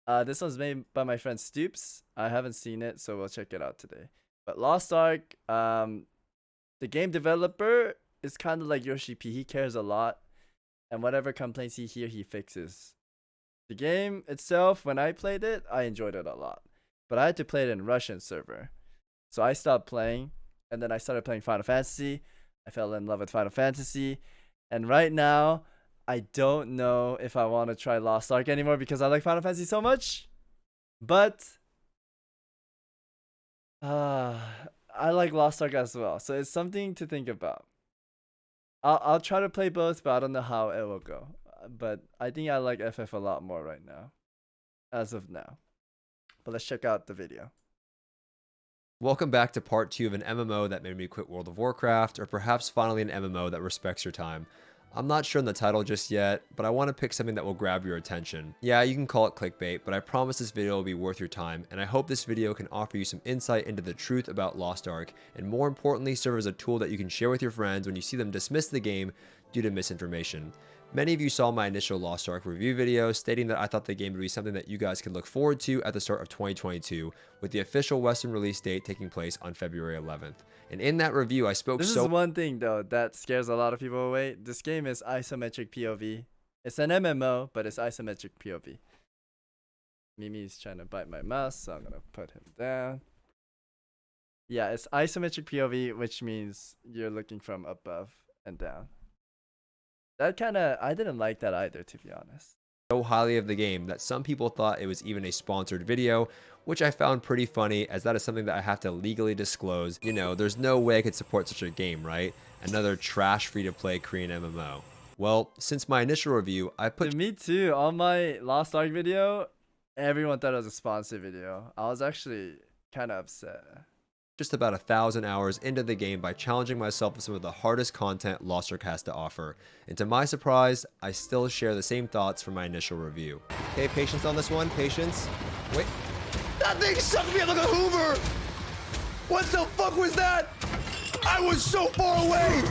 This one's made by my friend Stoopzz. I haven't seen it, so we'll check it out today. But Lost Ark, the game developer is kind of like Yoshi P. He cares a lot, and whatever complaints he hears, he fixes. The game itself, when I played it, I enjoyed it a lot. But I had to play it in Russian server. So I stopped playing, and then I started playing Final Fantasy. I fell in love with Final Fantasy. And right now, I don't know if I want to try Lost Ark anymore because I like Final Fantasy so much. But I like Lost Ark as well. So it's something to think about. I'll try to play both, but I don't know how it will go. But I think I like FF a lot more right now, as of now. But let's check out the video. Welcome back to part 2 of an MMO that made me quit World of Warcraft, or perhaps finally an MMO that respects your time. I'm not sure on the title just yet, but I want to pick something that will grab your attention. Yeah, you can call it clickbait, but I promise this video will be worth your time, and I hope this video can offer you some insight into the truth about Lost Ark, and more importantly, serve as a tool that you can share with your friends when you see them dismiss the game due to misinformation. Many of you saw my initial Lost Ark review video stating that I thought the game would be something that you guys could look forward to at the start of 2022, with the official Western release date taking place on February 11th. And in that review, I spoke This is one thing though that scares a lot of people away. This game is isometric POV. It's an MMO, but it's isometric POV. Mimi's trying to bite my mouse, so I'm gonna put him down. Yeah, it's isometric POV, which means you're looking from above and down. That I didn't like that either, to be honest. So highly of the game that some people thought it was even a sponsored video, which I found pretty funny, as that is something that I have to legally disclose. You know, there's no way I could support such a game, right? Another trash free-to-play Korean MMO. Well, since my initial review, I put... Me too. On my Lost Ark video, everyone thought it was a sponsored video. I was actually kind of upset. Just about 1,000 hours into the game by challenging myself with some of the hardest content Lost Ark has to offer. And to my surprise, I still share the same thoughts from my initial review. Okay, patience on this one, patience. Wait. That thing sucked me up like a Hoover! What the fuck was that? I was so far away!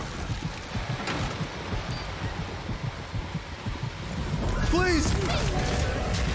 Please!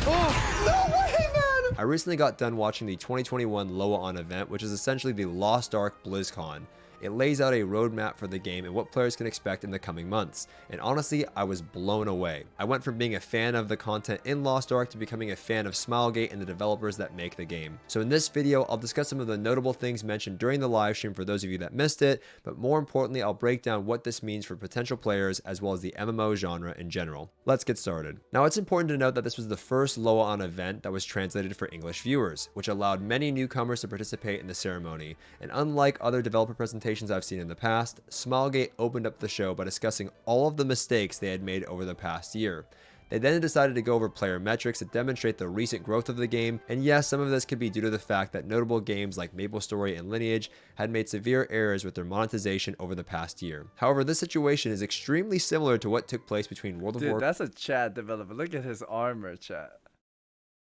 Oh, no way, man! I recently got done watching the 2021 Loa-On event, which is essentially the Lost Ark Blizzcon. It lays out a roadmap for the game and what players can expect in the coming months. And honestly, I was blown away. I went from being a fan of the content in Lost Ark to becoming a fan of Smilegate and the developers that make the game. So in this video, I'll discuss some of the notable things mentioned during the live stream for those of you that missed it, but more importantly, I'll break down what this means for potential players as well as the MMO genre in general. Let's get started. Now, it's important to note that this was the first Loa-On event that was translated for English viewers, which allowed many newcomers to participate in the ceremony. And unlike other developer presentations I've seen in the past, Smilegate opened up the show by discussing all of the mistakes they had made over the past year. They then decided to go over player metrics to demonstrate the recent growth of the game, and yes, some of this could be due to the fact that notable games like MapleStory and Lineage had made severe errors with their monetization over the past year. However, this situation is extremely similar to what took place between World of Warcraft. That's a chat developer. Look at his armor, chat.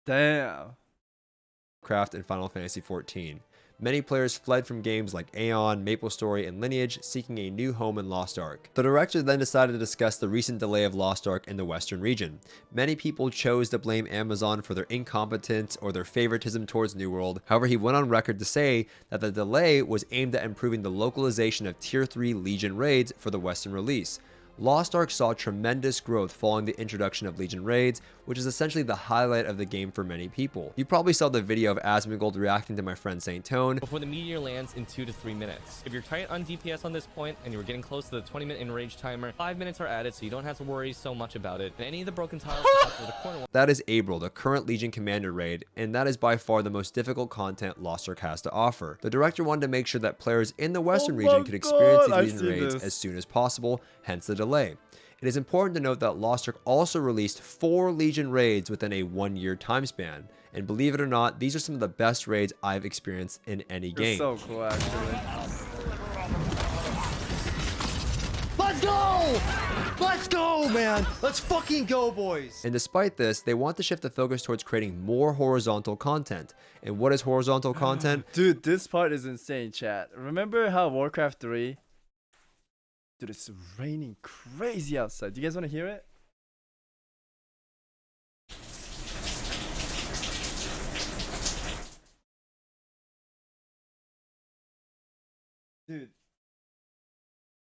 Damn. And Final Fantasy XIV. Many players fled from games like Aeon, MapleStory, and Lineage, seeking a new home in Lost Ark. The director then decided to discuss the recent delay of Lost Ark in the Western region. Many people chose to blame Amazon for their incompetence or their favoritism towards New World. However, he went on record to say that the delay was aimed at improving the localization of Tier 3 Legion raids for the Western release. Lost Ark saw tremendous growth following the introduction of Legion raids, which is essentially the highlight of the game for many people. You probably saw the video of Asmongold reacting to my friend Saint Tone before the meteor lands in 2 to 3 minutes. If you're tight on DPS on this point and you're getting close to the 20-minute enrage timer, 5 minutes are added so you don't have to worry so much about it. And any of the broken tiles for the corner. That is April, the current Legion Commander raid, and that is by far the most difficult content Lost Ark has to offer. The director wanted to make sure that players in the Western region could experience these Legion raids as soon as possible, hence the delay. It is important to note that Lost Ark also released 4 Legion raids within a 1-year time span. And believe it or not, these are some of the best raids I've experienced in any game. So cool, actually. Let's go! Let's go, man! Let's fucking go, boys! And despite this, they want to shift the focus towards creating more horizontal content. And what is horizontal content? Dude, this part is insane, chat. Remember how Warcraft 3... Dude, it's raining crazy outside. Do you guys want to hear it? Dude.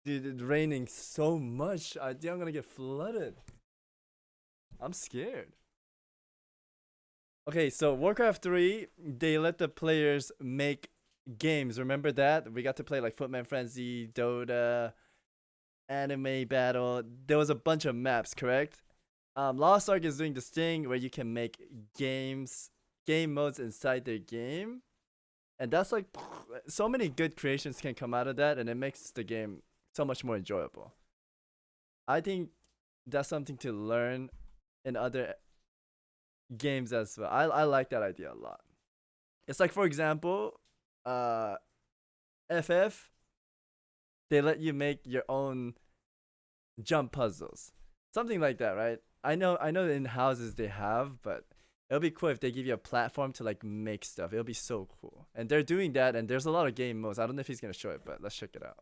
Dude, it's raining so much. I think I'm gonna get flooded. I'm scared. Okay, so Warcraft 3, they let the players make games. Remember that? We got to play like Footman Frenzy, Dota, Anime Battle. There was a bunch of maps, correct? Lost Ark is doing this thing where you can make game modes inside their game. And that's like, so many good creations can come out of that, and it makes the game so much more enjoyable. I think that's something to learn in other games as well. I like that idea a lot. It's like, for example, FF, they let you make your own jump puzzles. Something like that, right? I know in houses they have, but it'll be cool if they give you a platform to like make stuff. It'll be so cool. And they're doing that, and there's a lot of game modes. I don't know if he's gonna show it, but let's check it out.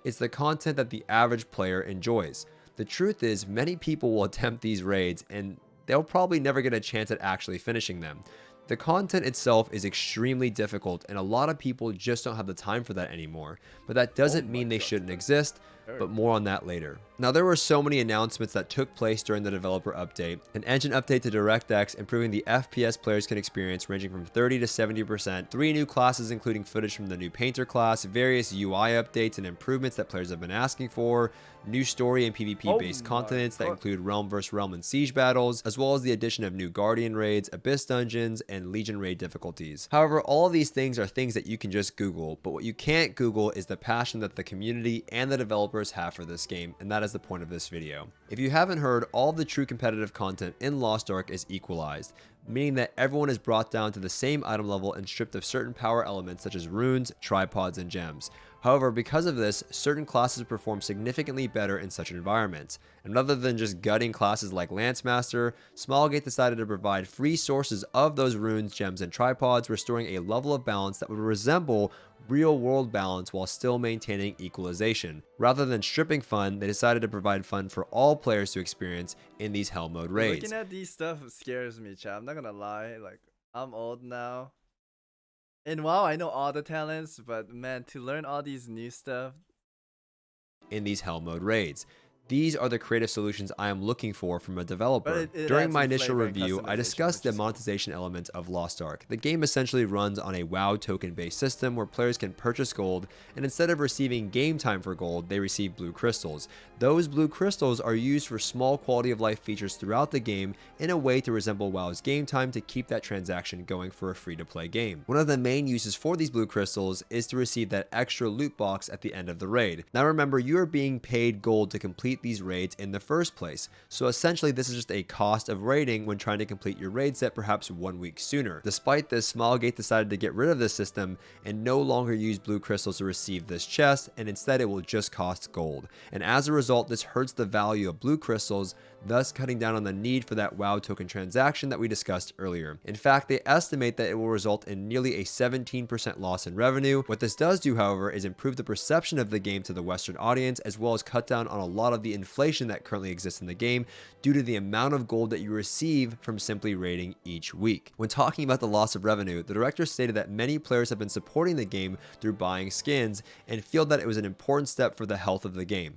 It's the content that the average player enjoys. The truth is, many people will attempt these raids and they'll probably never get a chance at actually finishing them. The content itself is extremely difficult, and a lot of people just don't have the time for that anymore. But that doesn't mean they shouldn't exist, but more on that later. Now, there were so many announcements that took place during the developer update. An engine update to DirectX, improving the FPS players can experience ranging from 30 to 70%, 3 new classes including footage from the new Painter class, various UI updates and improvements that players have been asking for, new story and PvP based continents that include realm vs realm and siege battles, as well as the addition of new Guardian raids, Abyss dungeons, and Legion raid difficulties. However, all of these things are things that you can just Google, but what you can't Google is the passion that the community and the developers have for this game, and that is the point of this video. If you haven't heard, all of the true competitive content in Lost Ark is equalized, meaning that everyone is brought down to the same item level and stripped of certain power elements such as runes, tripods, and gems. However, because of this, certain classes perform significantly better in such environments. And rather than just gutting classes like Lancemaster, Smilegate decided to provide free sources of those runes, gems, and tripods, restoring a level of balance that would resemble real-world balance while still maintaining equalization. Rather than stripping fun, they decided to provide fun for all players to experience in these Hell Mode raids. Looking at these stuff scares me, chat. I'm not gonna lie. Like, I'm old now. And WoW, I know all the talents, but man, to learn all these new stuff. In these Hell Mode raids. These are the creative solutions I am looking for from a developer. During my initial review, I discussed the monetization element of Lost Ark. The game essentially runs on a WoW token-based system where players can purchase gold, and instead of receiving game time for gold, they receive blue crystals. Those blue crystals are used for small quality of life features throughout the game in a way to resemble WoW's game time to keep that transaction going for a free-to-play game. One of the main uses for these blue crystals is to receive that extra loot box at the end of the raid. Now remember, you are being paid gold to complete these raids in the first place, so essentially this is just a cost of raiding when trying to complete your raid set perhaps 1 week sooner. Despite this, Smilegate decided to get rid of this system and no longer use blue crystals to receive this chest, and instead it will just cost gold. And as a result, this hurts the value of blue crystals, thus cutting down on the need for that WoW token transaction that we discussed earlier. In fact, they estimate that it will result in nearly a 17% loss in revenue. What this does do, however, is improve the perception of the game to the Western audience, as well as cut down on a lot of the inflation that currently exists in the game due to the amount of gold that you receive from simply raiding each week. When talking about the loss of revenue, the director stated that many players have been supporting the game through buying skins and feel that it was an important step for the health of the game.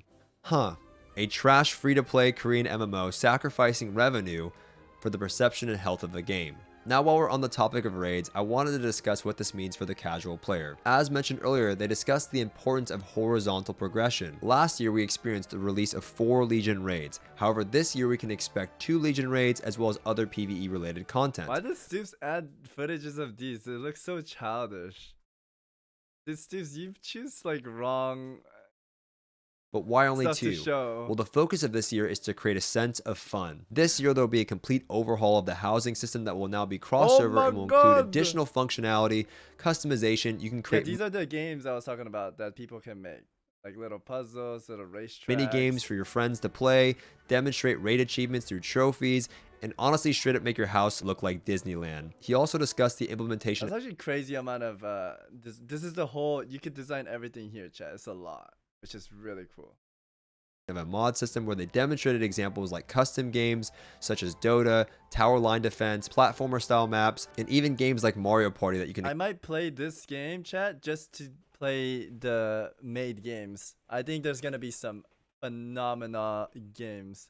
A trash free-to-play Korean MMO sacrificing revenue for the perception and health of the game. Now, while we're on the topic of raids, I wanted to discuss what this means for the casual player. As mentioned earlier, they discussed the importance of horizontal progression. Last year, we experienced the release of 4 Legion raids. However, this year we can expect 2 Legion raids as well as other PvE related content. Why does Stoopzz add footages of these? It looks so childish. Dude, Stoopzz, you choose like wrong. But why only Stuff to 2? show. Well, the focus of this year is to create a sense of fun. This year, there will be a complete overhaul of the housing system that will now be crossover and will include additional functionality, customization. You can create these are the games I was talking about that people can make. Like little puzzles, little racetracks. mini games for your friends to play, demonstrate raid achievements through trophies, and honestly straight up make your house look like Disneyland. He also discussed the implementation. That's actually crazy amount of this is the whole, you could design everything here, chat. It's a lot, which is really cool. Of a mod system where they demonstrated examples like custom games such as Dota, tower line defense, platformer style maps, and even games like Mario Party that you can. I might play this game, chat, just to play the made games. I think there's gonna be some phenomenal games.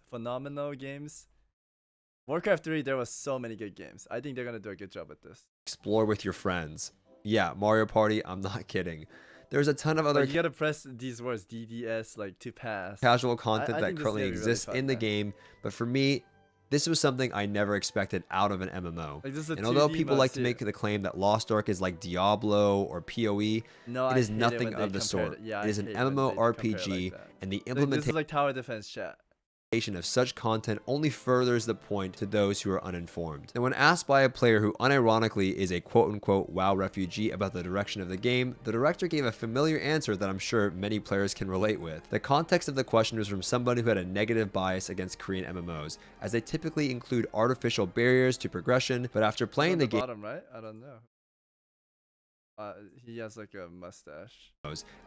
Warcraft 3, there was so many good games. I think they're gonna do a good job at this. Explore with your friends. Yeah, Mario Party, I'm not kidding. There's a ton of other Like, you gotta press these words DDS like to pass. casual content I that think this is currently gonna be really exists fun, in the man. game, but for me, this was something I never expected out of an MMO. Like, this is a And although 2D people mode like to too. make the claim that Lost Ark is like Diablo or PoE, No, it I is hate nothing when they of the compare sort. it. Yeah, It is I an hate when they compare it MMORPG, like that. and the Like, this implementation is like tower defense chat. of such content only furthers the point to those who are uninformed. And when asked by a player who unironically is a quote-unquote WoW refugee about the direction of the game, the director gave a familiar answer that I'm sure many players can relate with. The context of the question was from somebody who had a negative bias against Korean MMOs, as they typically include artificial barriers to progression, but after playing On the the game bottom right? I don't know. He has like a mustache.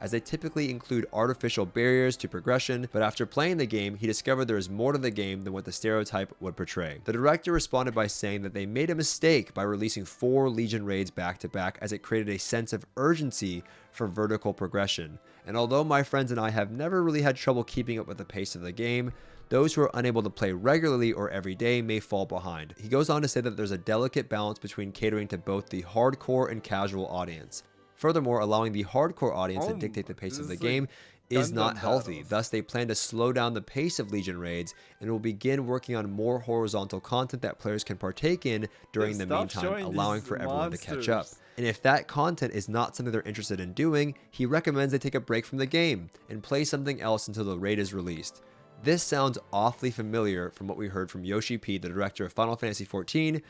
as they typically include artificial barriers to progression, but after playing the game, he discovered there is more to the game than what the stereotype would portray. The director responded by saying that they made a mistake by releasing 4 Legion raids back to back, as it created a sense of urgency for vertical progression. And although my friends and I have never really had trouble keeping up with the pace of the game, those who are unable to play regularly or every day may fall behind. He goes on to say that there's a delicate balance between catering to both the hardcore and casual audience. Furthermore, allowing the hardcore audience to dictate the pace this of the is like game is Gundam not healthy. battles. Thus, they plan to slow down the pace of Legion raids and will begin working on more horizontal content that players can partake in during the Stop meantime, showing allowing these for everyone to catch up. monsters. And if that content is not something they're interested in doing, he recommends they take a break from the game and play something else until the raid is released. This sounds awfully familiar from what we heard from Yoshi P, the director of Final Fantasy XIV,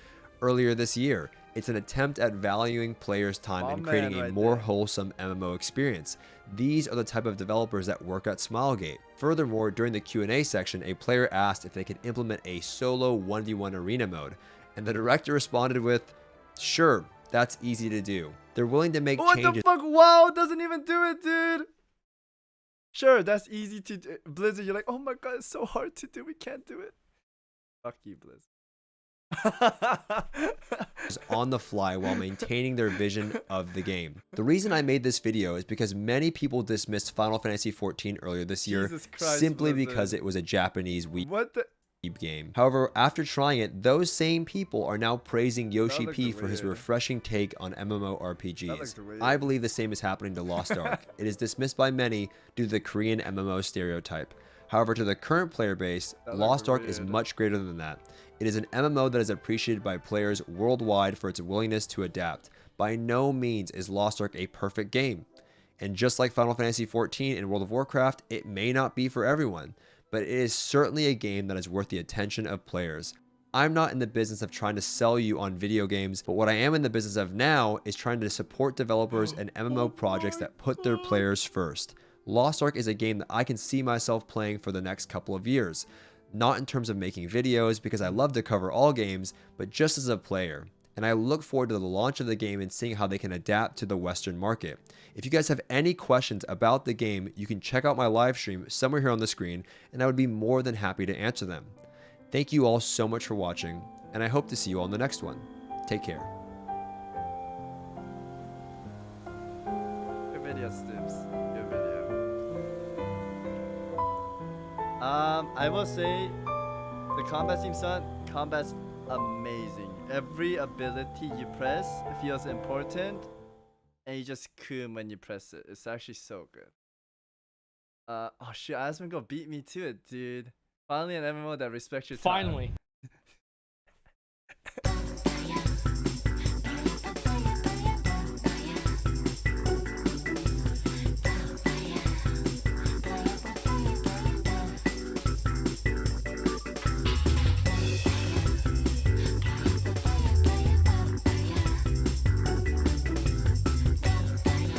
earlier this year. It's an attempt at valuing players' time and creating a more wholesome MMO experience. These are the type of developers that work at Smilegate. Furthermore, during the Q&A section, a player asked if they could implement a solo 1v1 arena mode, and the director responded with, "Sure, that's easy to do." They're willing to make What changes the fuck? WoW doesn't even do it, dude. Sure, that's easy to do. Blizzard, you're like, oh my god, it's so hard to do. We can't do it. Fuck you, Blizzard. on the fly while maintaining their vision of the game. The reason I made this video is because many people dismissed Final Fantasy XIV earlier this year Jesus Christ, simply Blizzard. because it was a Japanese What the? game. However, after trying it, those same people are now praising Yoshi looked P for his weird. refreshing take on That MMORPGs. looked weird. I believe the same is happening to Lost Ark. It is dismissed by many due to the Korean MMO stereotype. However, to the current player base, That Lost looked Ark is weird. much greater than that. It is an MMO that is appreciated by players worldwide for its willingness to adapt. By no means is Lost Ark a perfect game. And just like Final Fantasy XIV and World of Warcraft, it may not be for everyone, but it is certainly a game that is worth the attention of players. I'm not in the business of trying to sell you on video games, but what I am in the business of now is trying to support developers and MMO projects that put their players first. Lost Ark is a game that I can see myself playing for the next couple of years. Not in terms of making videos, because I love to cover all games, but just as a player. And I look forward to the launch of the game and seeing how they can adapt to the Western market. If you guys have any questions about the game, you can check out my live stream somewhere here on the screen, and I would be more than happy to answer them. Thank you all so much for watching, and I hope to see you all in the next one. Take care. Good video, Stoopzz. Good video. I will say, the combat seems fun. Combat's amazing. Every ability you press feels important, and you just coom when you press it. It's actually so good. Oh shit, Asmongo beat me to it, dude. Finally an MMO that respects your time. Finally.